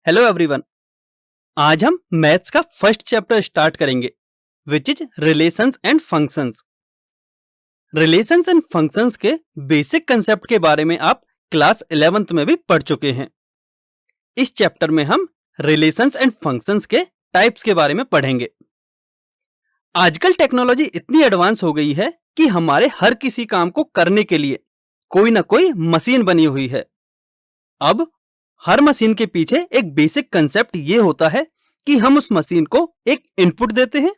Hello everyone. आज हम maths का फर्स्ट चैप्टर स्टार्ट करेंगे which is relations and functions. Relations and functions के बेसिक कंसेप्ट के बारे में आप क्लास 11th में भी पढ़ चुके हैं। इस चैप्टर में हम रिलेशंस एंड फंक्शंस के टाइप्स के बारे में पढ़ेंगे। आजकल टेक्नोलॉजी इतनी एडवांस हो गई है कि हमारे हर किसी काम को करने के लिए कोई ना कोई मशीन बनी हुई है। अब हर मशीन के पीछे एक बेसिक कंसेप्ट ये होता है कि हम उस मशीन को एक इनपुट देते हैं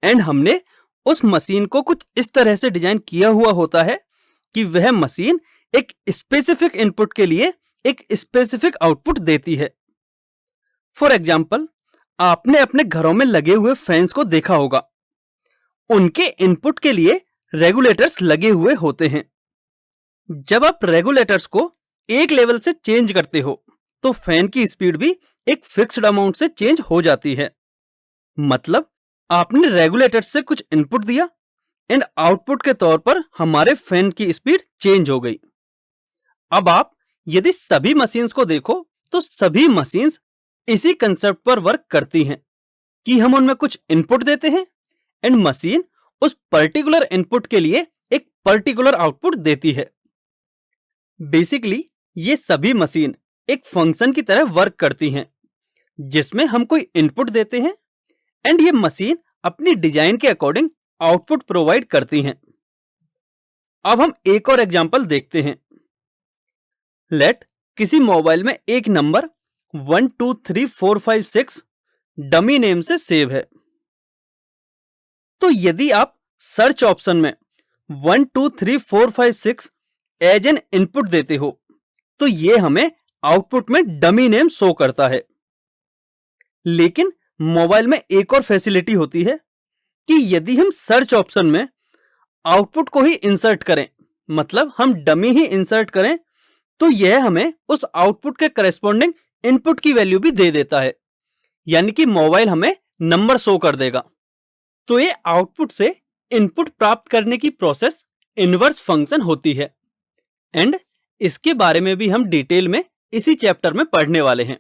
एंड हमने उस मशीन को कुछ इस तरह से डिजाइन किया हुआ होता है कि वह मशीन एक स्पेसिफिक इनपुट के लिए एक स्पेसिफिक आउटपुट देती है। फॉर एग्जाम्पल, आपने अपने घरों में लगे हुए फैंस को देखा होगा। उनके इनपुट के लिए रेगुलेटर्स लगे हुए होते हैं। जब आप रेगुलेटर्स को एक लेवल से चेंज करते हो तो फैन की स्पीड भी एक फिक्स्ड अमाउंट से चेंज हो जाती है। मतलब आपने रेगुलेटर से कुछ इनपुट दिया एंड आउटपुट के तौर पर हमारे फैन की स्पीड चेंज हो गई। अब आप यदि सभी मशीन्स को देखो तो सभी मशीन्स इसी कंसेप्ट पर वर्क करती हैं कि हम उनमें कुछ इनपुट देते हैं एंड मशीन उस पर्टिकुलर इनपुट के लिए एक पर्टिकुलर आउटपुट देती है। बेसिकली ये सभी मशीन एक फंक्शन की तरह वर्क करती हैं जिसमें हम कोई इनपुट देते हैं एंड ये मशीन अपनी डिजाइन के अकॉर्डिंग आउटपुट प्रोवाइड करती हैं। अब हम एक और एग्जांपल देखते हैं। लेट किसी मोबाइल में एक नंबर 123456 डमी नेम से सेव है। तो यदि आप सर्च ऑप्शन में 123456 एज एन इनपुट देते हो तो ये हमें आउटपुट में डमी नेम शो करता है। लेकिन मोबाइल में एक और फैसिलिटी होती है कि यदि हम सर्च ऑप्शन में आउटपुट को ही इंसर्ट करें, मतलब हम डमी ही इंसर्ट करें, तो यह हमें उस आउटपुट के करस्पॉन्डिंग इनपुट की वैल्यू भी दे देता है। यानी कि मोबाइल हमें नंबर शो कर देगा। तो ये आउटपुट से इनपुट प्राप्त करने की प्रोसेस इनवर्स फंक्शन होती है एंड इसके बारे में भी हम डिटेल में इसी चैप्टर में पढ़ने वाले हैं।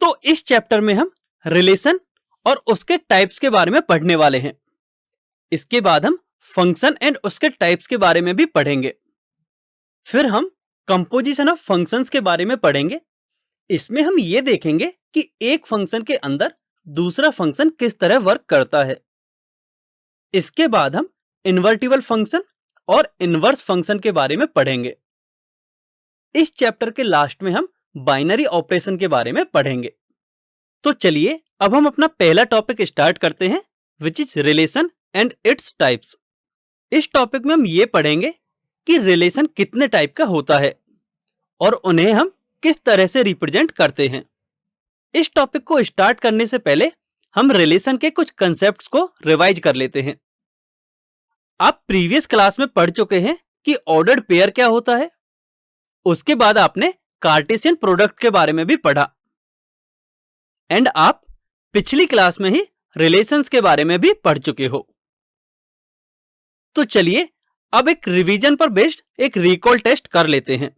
तो इस चैप्टर में हम रिलेशन और उसके टाइप्स के बारे में पढ़ने वाले हैं। इसके बाद हम फंक्शन एंड उसके टाइप्स के बारे में भी पढ़ेंगे। फिर हम कंपोजिशन ऑफ फंक्शंस के बारे में पढ़ेंगे। इसमें हम ये देखेंगे कि एक फंक्शन के अंदर दूसरा फंक्शन किस तरह वर्क करता है। इसके बाद हम इन्वर्टिबल फंक्शन और इनवर्स फंक्शन के बारे में पढ़ेंगे। इस चैप्टर के लास्ट में हम बाइनरी ऑपरेशन के बारे में पढ़ेंगे। तो चलिए अब हम अपना पहला टॉपिक स्टार्ट करते हैं which is relation and its types. इस टॉपिक में हम ये पढ़ेंगे कि रिलेशन कितने टाइप का होता है और उन्हें हम किस तरह से रिप्रेजेंट करते हैं। इस टॉपिक को स्टार्ट करने से पहले हम रिलेशन के कुछ कंसेप्ट्स को रिवाइज कर लेते हैं। आप प्रीवियस क्लास में पढ़ चुके हैं कि ऑर्डर्ड पेयर क्या होता है। उसके बाद आपने कार्टेशियन प्रोडक्ट के बारे में भी पढ़ा एंड आप पिछली क्लास में ही रिलेशंस के बारे में भी पढ़ चुके हो। तो चलिए अब एक रिवीजन पर बेस्ड एक रिकॉल टेस्ट कर लेते हैं।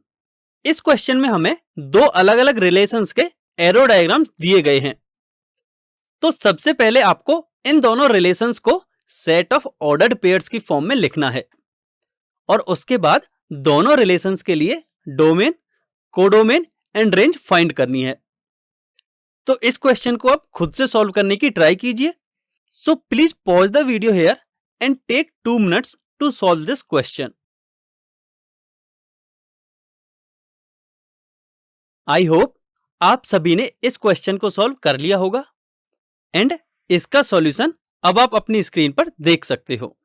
इस क्वेश्चन में हमें दो अलग अलग रिलेशंस के एरो डायग्राम्स दिए गए हैं। तो सबसे पहले आपको इन दोनों रिलेशंस को सेट ऑफ ऑर्डर्ड पेयर्स की फॉर्म में लिखना है और उसके बाद दोनों रिलेशंस के लिए domain, codomain and range find करनी है। तो इस क्वेश्चन को आप खुद से सॉल्व करने की ट्राई कीजिए। So please pause the video here and take 2 minutes to solve this question. I hope आप सभी ने इस क्वेश्चन को सॉल्व कर लिया होगा एंड इसका सॉल्यूशन अब आप अपनी स्क्रीन पर देख सकते हो।